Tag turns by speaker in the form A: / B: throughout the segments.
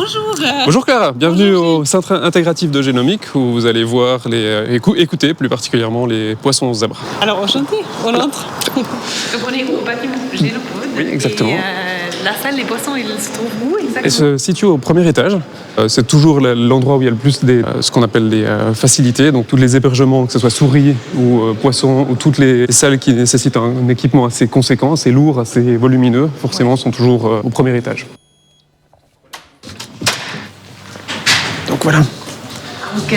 A: Bonjour.
B: Bonjour Clara, bienvenue au Centre intégratif de génomique où vous allez voir écouter plus particulièrement les poissons zèbres.
A: Alors enchanté, on entre. Donc on est au bâtiment Génopode.
B: Oui, exactement.
A: Et la salle des poissons, il se trouve où exactement?
B: Elle se situe au premier étage. C'est toujours l'endroit où il y a le plus ce qu'on appelle des facilités, donc tous les hébergements, que ce soit souris ou poissons, ou toutes les salles qui nécessitent un équipement assez conséquent, assez lourd, assez volumineux, forcément sont toujours au premier étage. Donc voilà.
A: Donc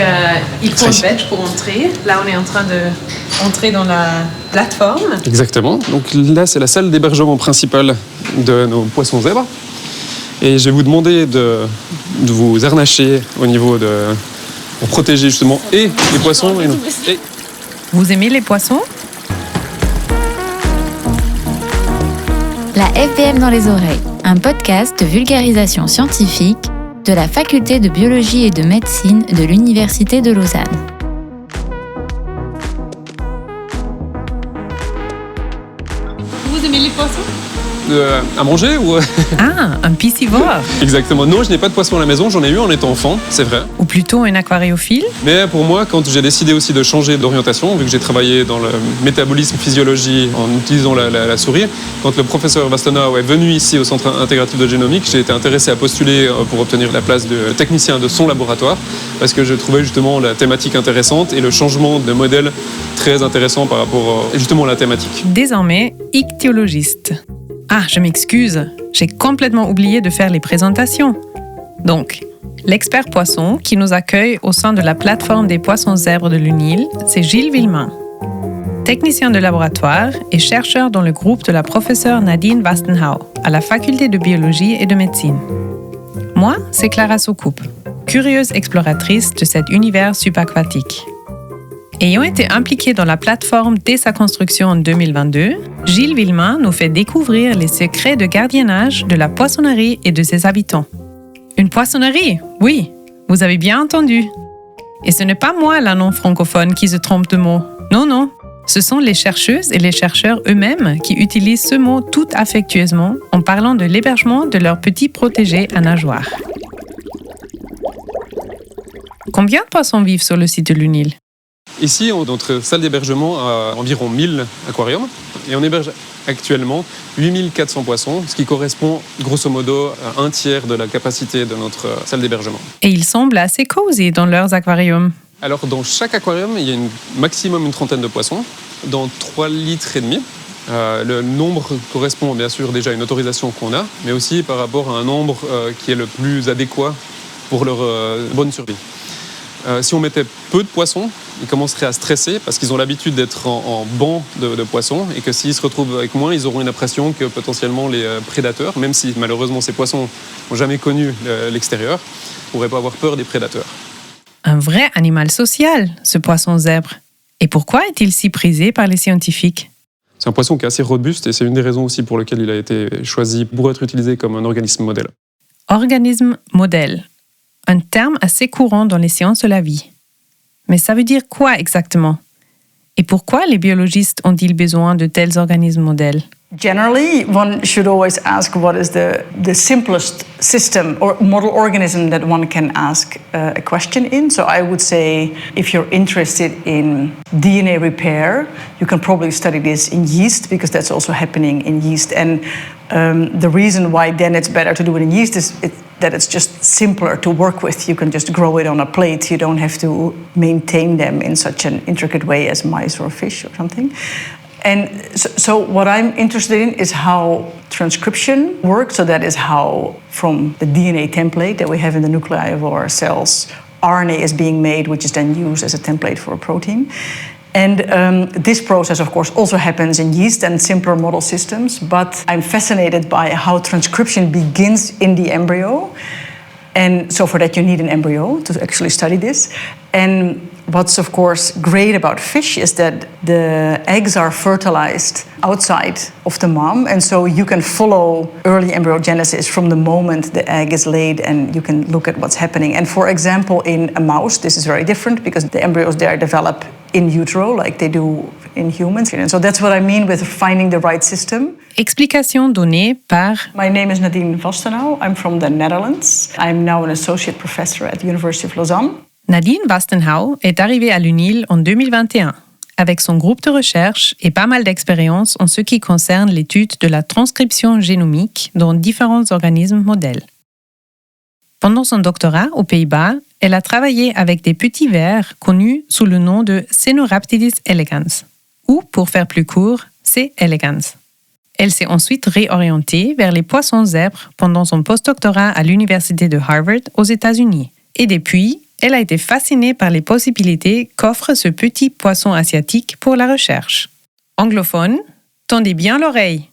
A: il faut un badge pour entrer. Là on est en train d'entrer dans la plateforme.
B: Exactement. Donc là c'est la salle d'hébergement principale de nos poissons zèbres. Et je vais vous demander de vous harnacher au niveau pour protéger justement et les poissons et nous.
A: Vous aimez les poissons?
C: La FBM dans les oreilles, un podcast de vulgarisation scientifique de la faculté de biologie et de médecine de l'Université de Lausanne.
A: Vous aimez les poissons?
B: À manger ou...
A: Ah, un piscivore.
B: Exactement. Non, je n'ai pas de poisson à la maison, j'en ai eu en étant enfant, c'est vrai.
A: Ou plutôt un aquariophile.
B: Mais pour moi, quand j'ai décidé aussi de changer d'orientation, vu que j'ai travaillé dans le métabolisme, physiologie, en utilisant la souris, quand le professeur Vastona est venu ici au Centre intégratif de génomique, j'ai été intéressé à postuler pour obtenir la place de technicien de son laboratoire, parce que je trouvais justement la thématique intéressante et le changement de modèle très intéressant par rapport justement à la thématique.
A: Désormais, ichthyologiste. Ah, je m'excuse, j'ai complètement oublié de faire les présentations. Donc, l'expert poisson qui nous accueille au sein de la plateforme des poissons zèbres de l'UNIL, c'est Gilles Villemain. Technicien de laboratoire et chercheur dans le groupe de la professeure Nadine Wastenhau à la faculté de biologie et de médecine. Moi, c'est Clara Soucoupe, curieuse exploratrice de cet univers subaquatique. Ayant été impliqué dans la plateforme dès sa construction en 2022, Gilles Villemain nous fait découvrir les secrets de gardiennage de la poissonnerie et de ses habitants. Une poissonnerie, oui, vous avez bien entendu. Et ce n'est pas moi, la non-francophone, qui se trompe de mot. Non, non. Ce sont les chercheuses et les chercheurs eux-mêmes qui utilisent ce mot tout affectueusement en parlant de l'hébergement de leurs petits protégés à nageoires. Combien de poissons vivent sur le site de l'UNIL ?
B: Ici, notre salle d'hébergement a environ 1000 aquariums et on héberge actuellement 8400 poissons, ce qui correspond grosso modo à un tiers de la capacité de notre salle d'hébergement.
A: Et ils semblent assez cosy dans leurs aquariums.
B: Alors, dans chaque aquarium, il y a maximum une trentaine de poissons, dans 3,5 litres. Le nombre correspond bien sûr déjà à une autorisation qu'on a, mais aussi par rapport à un nombre qui est le plus adéquat pour leur bonne survie. Si on mettait peu de poissons, ils commenceraient à stresser parce qu'ils ont l'habitude d'être en banc de poissons et que s'ils se retrouvent avec moins, ils auront une impression que potentiellement les prédateurs, même si malheureusement ces poissons n'ont jamais connu l'extérieur, ne pourraient pas avoir peur des prédateurs.
A: Un vrai animal social, ce poisson zèbre. Et pourquoi est-il si prisé par les scientifiques ?
B: C'est un poisson qui est assez robuste et c'est une des raisons aussi pour lesquelles il a été choisi pour être utilisé comme un organisme modèle.
A: Organisme modèle. Un terme assez courant dans les sciences de la vie. Mais ça veut dire quoi exactement? Et pourquoi les biologistes ont-ils besoin de tels organismes modèles?
D: Generally, one should always ask what is the simplest system or model organism that one can ask a question in. So I would say if you're interested in DNA repair, you can probably study this in yeast because that's also happening in yeast. And the reason why then it's better to do it in yeast is that it's just simpler to work with. You can just grow it on a plate. You don't have to maintain them in such an intricate way as mice or fish or something. And so what I'm interested in is how transcription works. So that is how, from the DNA template that we have in the nuclei of our cells, RNA is being made, which is then used as a template for a protein. And this process, of course, also happens in yeast and simpler model systems. But I'm fascinated by how transcription begins in the embryo. And so for that, you need an embryo to actually study this. And what's, of course, great about fish is that the eggs are fertilized outside of the mom. And so you can follow early embryogenesis from the moment the egg is laid, and you can look at what's happening. And for example, in a mouse, this is very different because the embryos there develop in utero, like they do in humans. And so that's what I mean with finding the right system.
A: Explication donnée par
D: My name is Nadine Vastenau. I'm from the Netherlands. I'm now an associate professor at the University of Lausanne.
A: Nadine Vastenau est arrivée à l'UNIL en 2021 avec son groupe de recherche et pas mal d'expérience en ce qui concerne l'étude de la transcription génomique dans différents organismes modèles. Pendant son doctorat aux Pays-Bas, elle a travaillé avec des petits vers connus sous le nom de Caenorhabditis elegans, ou pour faire plus court, C. elegans. Elle s'est ensuite réorientée vers les poissons zèbres pendant son postdoctorat à l'Université de Harvard aux États-Unis. Et depuis, elle a été fascinée par les possibilités qu'offre ce petit poisson asiatique pour la recherche. Anglophone, tendez bien l'oreille.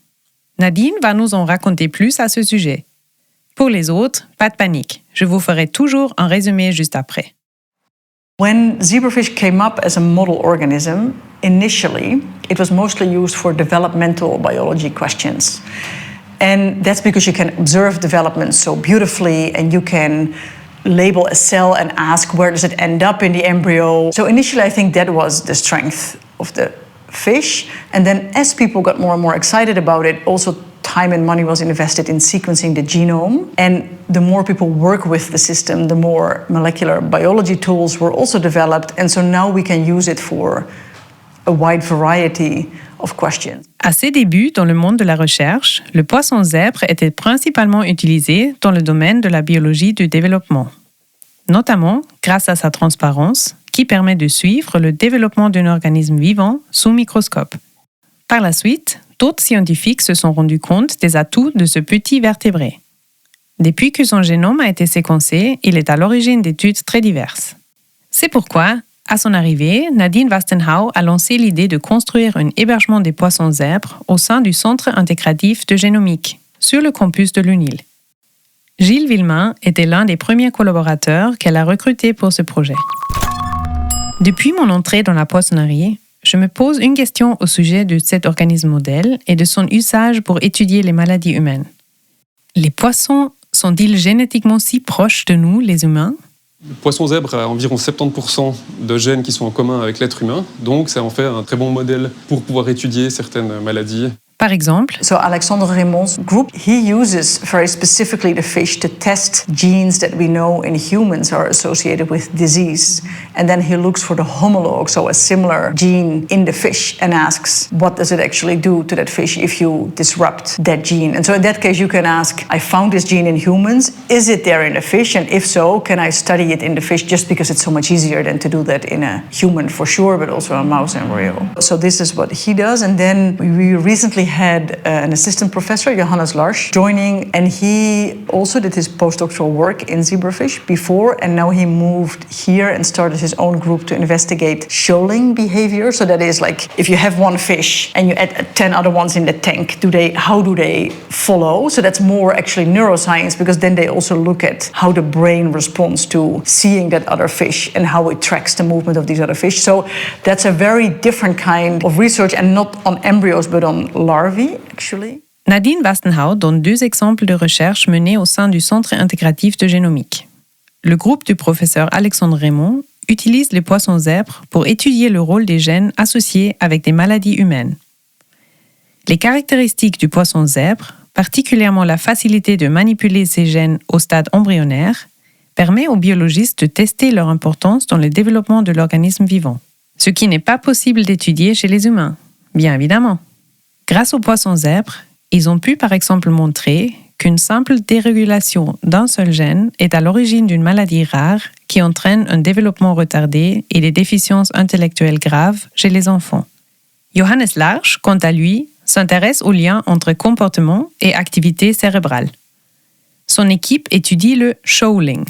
A: Nadine va nous en raconter plus à ce sujet. Pour les autres, pas de panique. Je vous ferai toujours un résumé juste après.
D: When zebrafish came up as a model organism, initially it was mostly used for developmental biology questions. And that's because you can observe development so beautifully and you can label a cell and ask where does it end up in the embryo. So initially I think that was the strength of the fish. And then as people got more and more excited about it, also time and money was invested in sequencing the genome. And the more people work with the system, the more molecular biology tools were also developed. And so now we can use it for a wide variety of questions.
A: À ses débuts dans le monde de la recherche, le poisson zèbre était principalement utilisé dans le domaine de la biologie du développement, notamment grâce à sa transparence qui permet de suivre le développement d'un organisme vivant sous microscope. Par la suite, d'autres scientifiques se sont rendus compte des atouts de ce petit vertébré. Depuis que son génome a été séquencé, il est à l'origine d'études très diverses. C'est pourquoi, à son arrivée, Nadine Vastenau a lancé l'idée de construire un hébergement des poissons zèbres au sein du Centre intégratif de génomique, sur le campus de l'UNIL. Gilles Villemain était l'un des premiers collaborateurs qu'elle a recrutés pour ce projet. Depuis mon entrée dans la poissonnerie, je me pose une question au sujet de cet organisme modèle et de son usage pour étudier les maladies humaines. Les poissons sont-ils génétiquement si proches de nous, les humains ?
B: Le poisson zèbre a environ 70% de gènes qui sont en commun avec l'être humain, donc ça en fait un très bon modèle pour pouvoir étudier certaines maladies.
A: Par exemple,
D: So Alexandre Raymond's group, he uses very specifically the fish to test genes that we know in humans are associated with disease. And then he looks for the homologue, so a similar gene in the fish, and asks, what does it actually do to that fish if you disrupt that gene? And so in that case, you can ask, I found this gene in humans. Is it there in the fish? And if so, can I study it in the fish just because it's so much easier than to do that in a human for sure, but also a mouse embryo. So this is what he does. And then we recently had an assistant professor, Johannes Larsch, joining, and he also did his postdoctoral work in zebrafish before, and now he moved here and started his own group to investigate shoaling behavior. So that is like, if you have one fish and you add 10 other ones in the tank, how do they follow? So that's more actually neuroscience, because then they also look at how the brain responds to seeing that other fish and how it tracks the movement of these other fish. So that's a very different kind of research, and not on embryos but on larvae, actually.
A: Nadine Vastenau donne deux exemples de recherche menés au sein du Centre intégratif de génomique. Le groupe du professeur Alexandre Raymond utilise les poissons zèbres pour étudier le rôle des gènes associés avec des maladies humaines. Les caractéristiques du poisson zèbre, particulièrement la facilité de manipuler ces gènes au stade embryonnaire, permet aux biologistes de tester leur importance dans le développement de l'organisme vivant. Ce qui n'est pas possible d'étudier chez les humains, bien évidemment. Grâce aux poissons zèbres, ils ont pu par exemple montrer qu'une simple dérégulation d'un seul gène est à l'origine d'une maladie rare qui entraîne un développement retardé et des déficiences intellectuelles graves chez les enfants. Johannes Larsch, quant à lui, s'intéresse au lien entre comportement et activité cérébrale. Son équipe étudie le shoaling,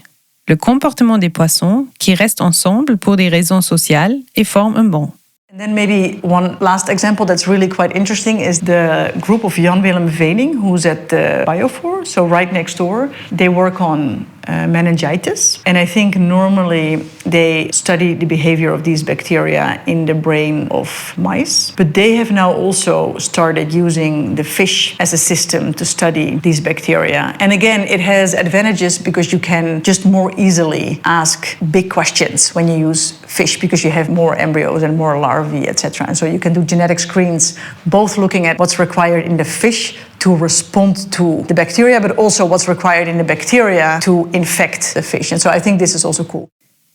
A: le comportement des poissons qui restent ensemble pour des raisons sociales et forment un banc.
D: And then maybe one last example that's really quite interesting is the group of Jan Willem Veening, who's at the Biofor, so right next door. They work on meningitis. And I think normally they study the behavior of these bacteria in the brain of mice. But they have now also started using the fish as a system to study these bacteria. And again, it has advantages because you can just more easily ask big questions when you use fish because you have more embryos and more larvae, etc. And so you can do genetic screens, both looking at what's required in the fish to respond to the bacteria, but also what's required in the bacteria to infect the fish. And so I think this is also cool.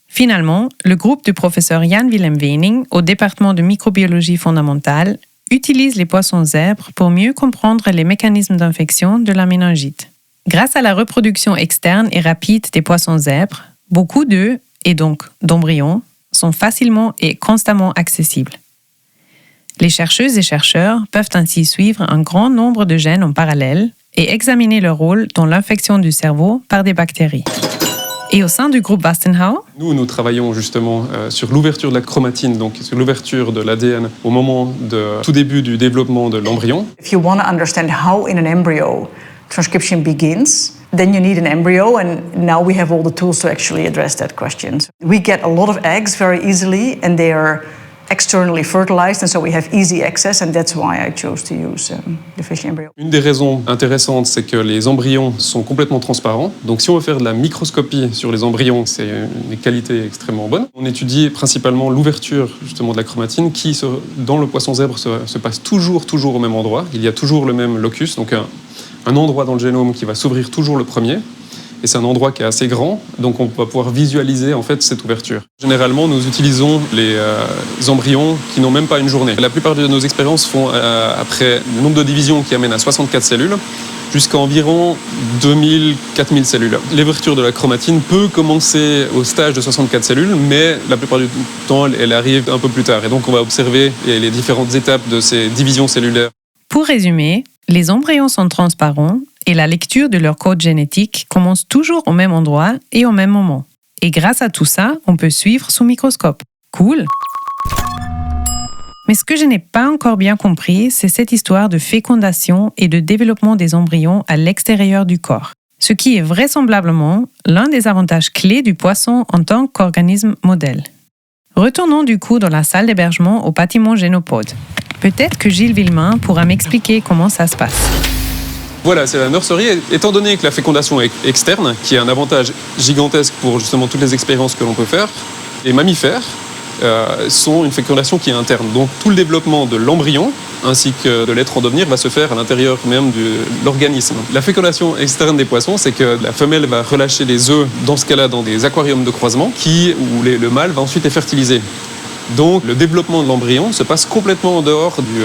A: Finalement, le groupe du professeur Jan Willem Weening au département de microbiologie fondamentale utilise les poissons zèbres pour mieux comprendre les mécanismes d'infection de la méningite. Grâce à la reproduction externe et rapide des poissons zèbres, beaucoup d'œufs, et donc d'embryons, sont facilement et constamment accessibles. Les chercheuses et chercheurs peuvent ainsi suivre un grand nombre de gènes en parallèle et examiner leur rôle dans l'infection du cerveau par des bactéries. Et au sein du groupe Westenhau,
B: nous travaillons justement sur l'ouverture de la chromatine, donc sur l'ouverture de l'ADN au moment de tout début du développement de l'embryon.
D: If you want to understand how in an embryo transcription begins, then you need an embryo, and now we have all the tools to actually address that question. We get a lot of eggs very easily, and they are externally fertilized, and so we have easy access, and that's why I chose to use the fish embryo.
B: Une des raisons intéressantes, c'est que les embryons sont complètement transparents. Donc si on veut faire de la microscopie sur les embryons, c'est une qualité extrêmement bonne. On étudie principalement l'ouverture justement de la chromatine qui, dans le poisson zèbre, se passe toujours au même endroit. Il y a toujours le même locus, donc un endroit dans le génome qui va s'ouvrir toujours le premier. Et c'est un endroit qui est assez grand, donc on va pouvoir visualiser en fait cette ouverture. Généralement, nous utilisons les embryons qui n'ont même pas une journée. La plupart de nos expériences font après le nombre de divisions qui amène à 64 cellules, jusqu'à environ 2000-4000 cellules. L'ouverture de la chromatine peut commencer au stage de 64 cellules, mais la plupart du temps, elle arrive un peu plus tard. Et donc, on va observer les différentes étapes de ces divisions cellulaires.
A: Pour résumer, les embryons sont transparents et la lecture de leur code génétique commence toujours au même endroit et au même moment. Et grâce à tout ça, on peut suivre sous microscope. Cool! Mais ce que je n'ai pas encore bien compris, c'est cette histoire de fécondation et de développement des embryons à l'extérieur du corps. Ce qui est vraisemblablement l'un des avantages clés du poisson en tant qu'organisme modèle. Retournons du coup dans la salle d'hébergement au bâtiment Génopode. Peut-être que Gilles Villemain pourra m'expliquer comment ça se passe.
B: Voilà, c'est la nurserie. Étant donné que la fécondation est externe, qui est un avantage gigantesque pour justement toutes les expériences que l'on peut faire, les mammifères sont une fécondation qui est interne. Donc tout le développement de l'embryon ainsi que de l'être en devenir va se faire à l'intérieur même de l'organisme. La fécondation externe des poissons, c'est que la femelle va relâcher les œufs, dans ce cas-là, dans des aquariums de croisement, où le mâle va ensuite les fertiliser. Donc le développement de l'embryon se passe complètement en dehors du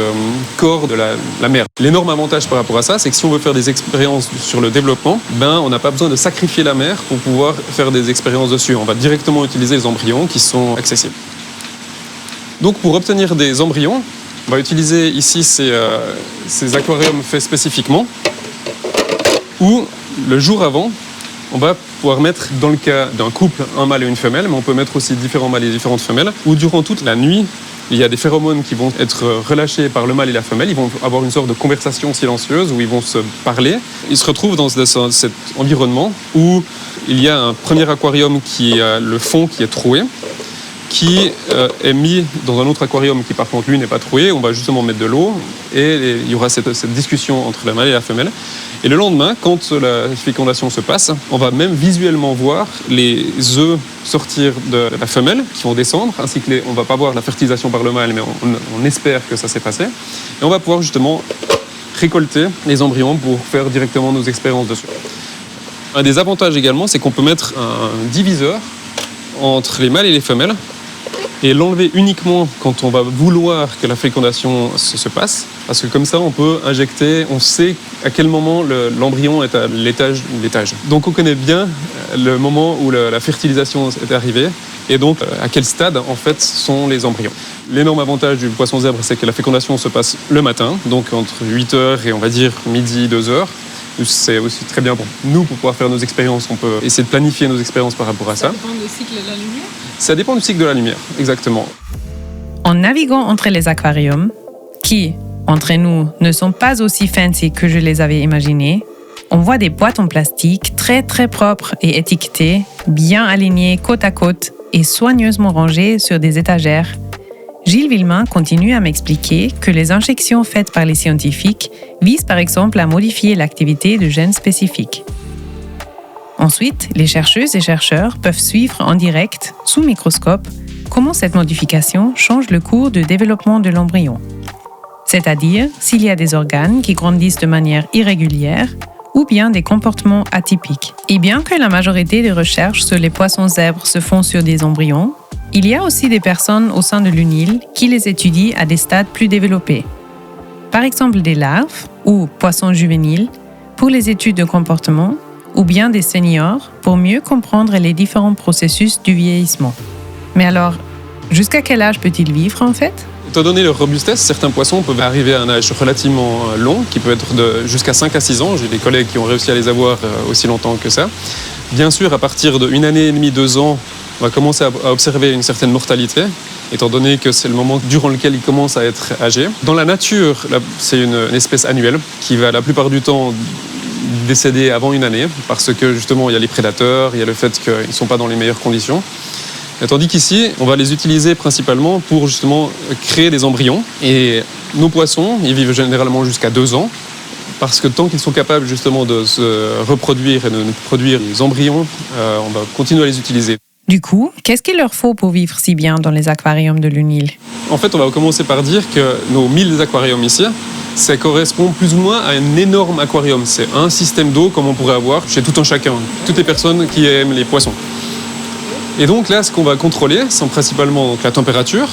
B: corps de la mère. L'énorme avantage par rapport à ça, c'est que si on veut faire des expériences sur le développement, on n'a pas besoin de sacrifier la mère pour pouvoir faire des expériences dessus. On va directement utiliser les embryons qui sont accessibles. Donc pour obtenir des embryons, on va utiliser ici ces aquariums faits spécifiquement, où le jour avant, on va pouvoir mettre, dans le cas d'un couple, un mâle et une femelle, mais on peut mettre aussi différents mâles et différentes femelles, où durant toute la nuit, il y a des phéromones qui vont être relâchés par le mâle et la femelle. Ils vont avoir une sorte de conversation silencieuse où ils vont se parler. Ils se retrouvent dans cet environnement où il y a un premier aquarium qui a le fond qui est troué, qui est mis dans un autre aquarium qui par contre lui n'est pas troué. On va justement mettre de l'eau et il y aura cette discussion entre le mâle et la femelle. Et le lendemain, quand la fécondation se passe, on va même visuellement voir les œufs sortir de la femelle qui vont descendre, ainsi que on ne va pas voir la fertilisation par le mâle, mais on espère que ça s'est passé. Et on va pouvoir justement récolter les embryons pour faire directement nos expériences dessus. Un des avantages également, c'est qu'on peut mettre un diviseur entre les mâles et les femelles et l'enlever uniquement quand on va vouloir que la fécondation se passe, parce que comme ça on peut injecter, on sait à quel moment l'embryon est à l'étage. Donc on connaît bien le moment où la fertilisation est arrivée et donc à quel stade en fait sont les embryons. L'énorme avantage du poisson zèbre, c'est que la fécondation se passe le matin, donc entre 8h et on va dire midi, 2h. C'est aussi très bien pour nous pour pouvoir faire nos expériences. On peut essayer de planifier nos expériences par rapport à ça.
E: Ça dépend du cycle de la lumière ?
B: Ça dépend du cycle de la lumière, exactement.
A: En naviguant entre les aquariums, qui, entre nous, ne sont pas aussi fancy que je les avais imaginés, On voit des boîtes en plastique très très propres et étiquetées, bien alignées côte à côte et soigneusement rangées sur des étagères. Gilles Villemain continue à m'expliquer que les injections faites par les scientifiques visent par exemple à modifier l'activité de gènes spécifiques. Ensuite, les chercheuses et chercheurs peuvent suivre en direct, sous microscope, comment cette modification change le cours de développement de l'embryon. C'est-à-dire s'il y a des organes qui grandissent de manière irrégulière ou bien des comportements atypiques. Et bien que la majorité des recherches sur les poissons zèbres se font sur des embryons, il y a aussi des personnes au sein de l'UNIL qui les étudient à des stades plus développés. Par exemple des larves ou poissons juvéniles pour les études de comportement ou bien des seniors pour mieux comprendre les différents processus du vieillissement. Mais alors, jusqu'à quel âge peut-il vivre en fait ?
B: Étant donné leur robustesse, certains poissons peuvent arriver à un âge relativement long, qui peut être jusqu'à 5 à 6 ans. J'ai des collègues qui ont réussi à les avoir aussi longtemps que ça. Bien sûr, à partir d'1 année et demie, 2 ans, on va commencer à observer une certaine mortalité, étant donné que c'est le moment durant lequel ils commencent à être âgés. Dans la nature, c'est une espèce annuelle qui va la plupart du temps décéder avant 1 année, parce que justement il y a les prédateurs, il y a le fait qu'ils ne sont pas dans les meilleures conditions. Tandis qu'ici, on va les utiliser principalement pour justement créer des embryons. Et nos poissons, ils vivent généralement jusqu'à 2 ans, parce que tant qu'ils sont capables justement de se reproduire et de produire des embryons, on va continuer à les utiliser.
A: Du coup, qu'est-ce qu'il leur faut pour vivre si bien dans les aquariums de l'UNIL ?
B: En fait, on va commencer par dire que nos 1000 aquariums ici, ça correspond plus ou moins à un énorme aquarium. C'est un système d'eau comme on pourrait avoir chez tout un chacun, toutes les personnes qui aiment les poissons. Et donc là, ce qu'on va contrôler, c'est principalement donc, la température,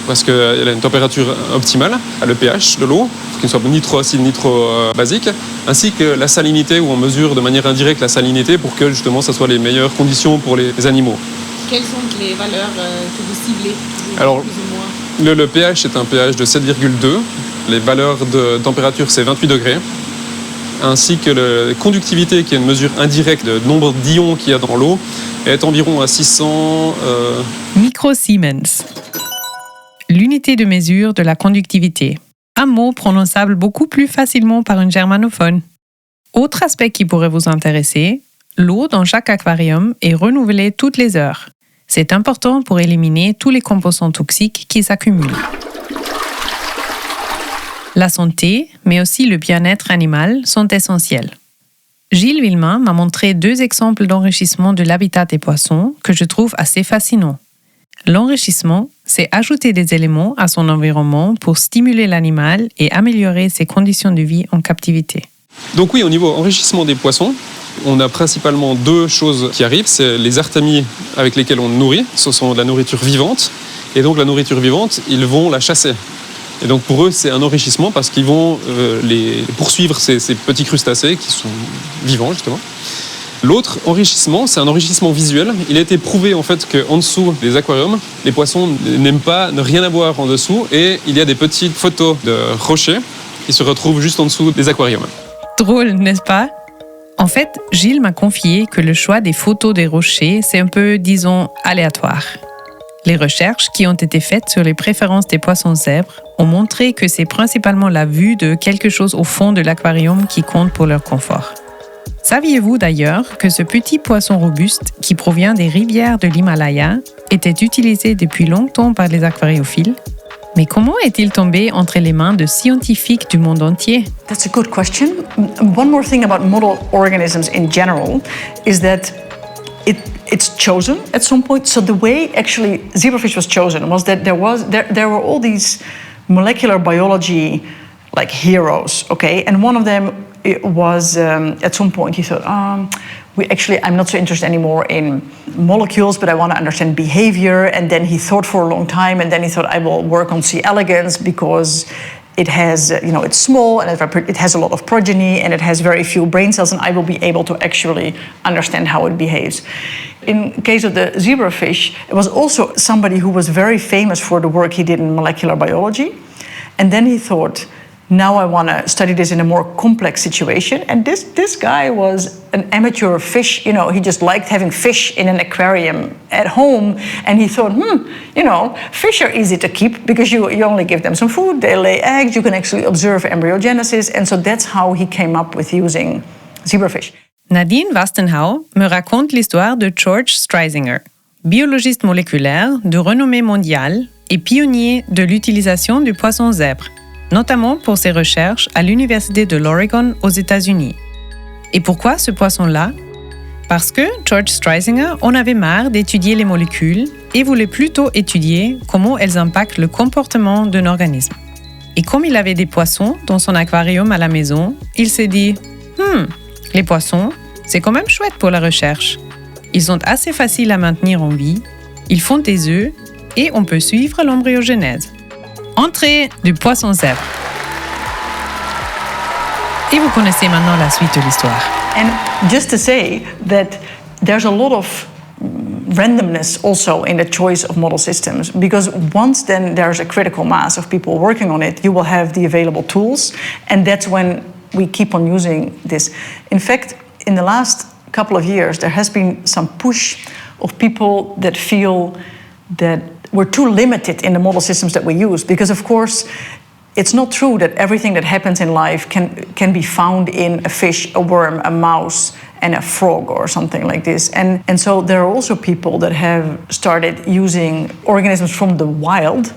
B: parce qu'elle a une température optimale, le pH de l'eau, qu'il ne soit ni trop acide ni trop basique, ainsi que la salinité, où on mesure de manière indirecte la salinité pour que justement ça soit les meilleures conditions pour les animaux.
E: Quelles sont les valeurs que vous ciblez
B: Alors,
E: plus ou moins ?
B: le pH est un pH de 7,2. Les valeurs de température, c'est 28 degrés. Ainsi que la conductivité, qui est une mesure indirecte du nombre d'ions qu'il y a dans l'eau, est environ à 600...
A: Microsiemens. L'unité de mesure de la conductivité. Un mot prononçable beaucoup plus facilement par une germanophone. Autre aspect qui pourrait vous intéresser, l'eau dans chaque aquarium est renouvelée toutes les heures. C'est important pour éliminer tous les composants toxiques qui s'accumulent. La santé, mais aussi le bien-être animal sont essentiels. Gilles Villemain m'a montré 2 exemples d'enrichissement de l'habitat des poissons que je trouve assez fascinants. L'enrichissement, c'est ajouter des éléments à son environnement pour stimuler l'animal et améliorer ses conditions de vie en captivité.
B: Donc oui, au niveau enrichissement des poissons, on a principalement 2 choses qui arrivent. C'est les artémies avec lesquelles on nourrit. Ce sont de la nourriture vivante. Et donc la nourriture vivante, ils vont la chasser. Et donc pour eux, c'est un enrichissement parce qu'ils vont les poursuivre ces petits crustacés qui sont vivants justement. L'autre enrichissement, c'est un enrichissement visuel. Il a été prouvé en fait qu'en dessous des aquariums, les poissons n'aiment pas ne rien avoir en dessous et il y a des petites photos de rochers qui se retrouvent juste en dessous des aquariums.
A: Drôle, n'est-ce pas ? En fait, Gilles m'a confié que le choix des photos des rochers, c'est un peu, disons, aléatoire. Les recherches qui ont été faites sur les préférences des poissons zèbres ont montré que c'est principalement la vue de quelque chose au fond de l'aquarium qui compte pour leur confort. Saviez-vous d'ailleurs que ce petit poisson robuste qui provient des rivières de l'Himalaya était utilisé depuis longtemps par les aquariophiles ? Mais comment est-il tombé entre les mains de scientifiques du monde entier ?
D: That's a good question. One more thing about model organisms in general is that it's chosen at some point. So the way actually zebrafish was chosen was that there were all these molecular biology like heroes, okay? And one of them was at some point he thought, I'm not so interested anymore in molecules, but I want to understand behavior. And then he thought for a long time, and then he thought, I will work on C. elegans because it has, it's small and it has a lot of progeny and it has very few brain cells, and I will be able to actually understand how it behaves. In case of the zebrafish, it was also somebody who was very famous for the work he did in molecular biology. And then he thought, now I want to study this in a more complex situation. And this guy was an amateur fish, he just liked having fish in an aquarium at home. And he thought, fish are easy to keep because you only give them some food, they lay eggs, you can actually observe embryogenesis. And so that's how he came up with using zebrafish.
A: Nadine Wastenhau me raconte l'histoire de George Streisinger, biologiste moléculaire de renommée mondiale et pionnier de l'utilisation du poisson zèbre, notamment pour ses recherches à l'Université de l'Oregon aux États-Unis. Et pourquoi ce poisson-là ? Parce que George Streisinger en avait marre d'étudier les molécules et voulait plutôt étudier comment elles impactent le comportement d'un organisme. Et comme il avait des poissons dans son aquarium à la maison, il s'est dit « les poissons, c'est quand même chouette pour la recherche. Ils sont assez faciles à maintenir en vie, ils font des œufs et on peut suivre l'embryogenèse. » Entrée du poisson zèbre. Et vous connaissez maintenant la suite de l'histoire.
D: And just to say that there's a lot of randomness also in the choice of model systems, because once then there's a critical mass of people working on it, you will have the available tools, and that's when we keep on using this. In fact, in the last couple of years, there has been some push of people that feel that we're too limited in the model systems that we use, because of course, it's not true that everything that happens in life can be found in a fish, a worm, a mouse, and a frog or something like this. And so there are also people that have started using organisms from the wild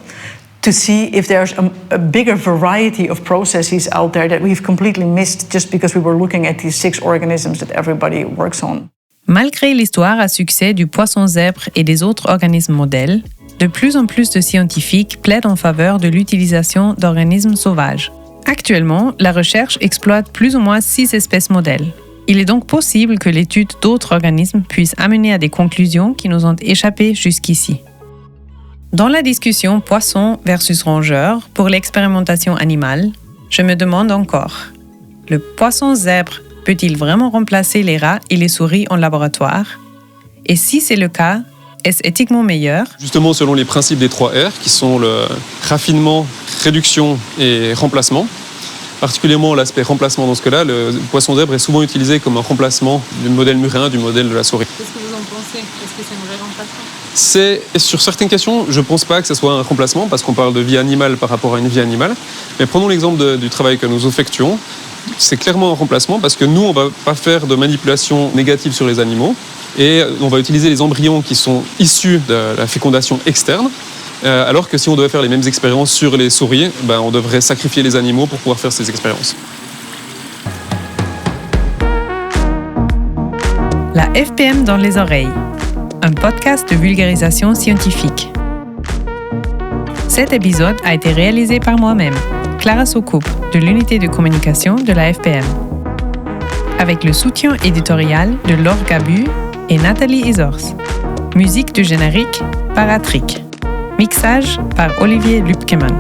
D: to see if there's a bigger variety of processes out there that we've completely missed just because we were looking at these 6 organisms that everybody works on.
A: Malgré l'histoire à succès du poisson zèbre et des autres organismes modèles, de plus en plus de scientifiques plaident en faveur de l'utilisation d'organismes sauvages. Actuellement, la recherche exploite plus ou moins 6 espèces modèles. Il est donc possible que l'étude d'autres organismes puisse amener à des conclusions qui nous ont échappé jusqu'ici. Dans la discussion poisson versus rongeur pour l'expérimentation animale, je me demande encore, le poisson zèbre peut-il vraiment remplacer les rats et les souris en laboratoire ? Et si c'est le cas, est-ce éthiquement meilleur ?
B: Justement, selon les principes des 3 R, qui sont le raffinement, réduction et remplacement, particulièrement l'aspect remplacement dans ce cas-là, le poisson zèbre est souvent utilisé comme un remplacement du modèle murin, du modèle de la souris.
E: Qu'est-ce que vous en pensez ? Est-ce que c'est un vrai remplacement ?
B: Sur certaines questions, je ne pense pas que ce soit un remplacement, parce qu'on parle de vie animale par rapport à une vie animale. Mais prenons l'exemple du travail que nous effectuons. C'est clairement un remplacement, parce que nous, on ne va pas faire de manipulation négative sur les animaux. Et on va utiliser les embryons qui sont issus de la fécondation externe, alors que si on devait faire les mêmes expériences sur les souris, on devrait sacrifier les animaux pour pouvoir faire ces expériences.
A: La FPM dans les oreilles, un podcast de vulgarisation scientifique. Cet épisode a été réalisé par moi-même, Clara Soucoupe, de l'unité de communication de la FPM, avec le soutien éditorial de Laure Gabu et Nathalie Isors. Musique du générique par Atrick. Mixage par Olivier Lupkeman.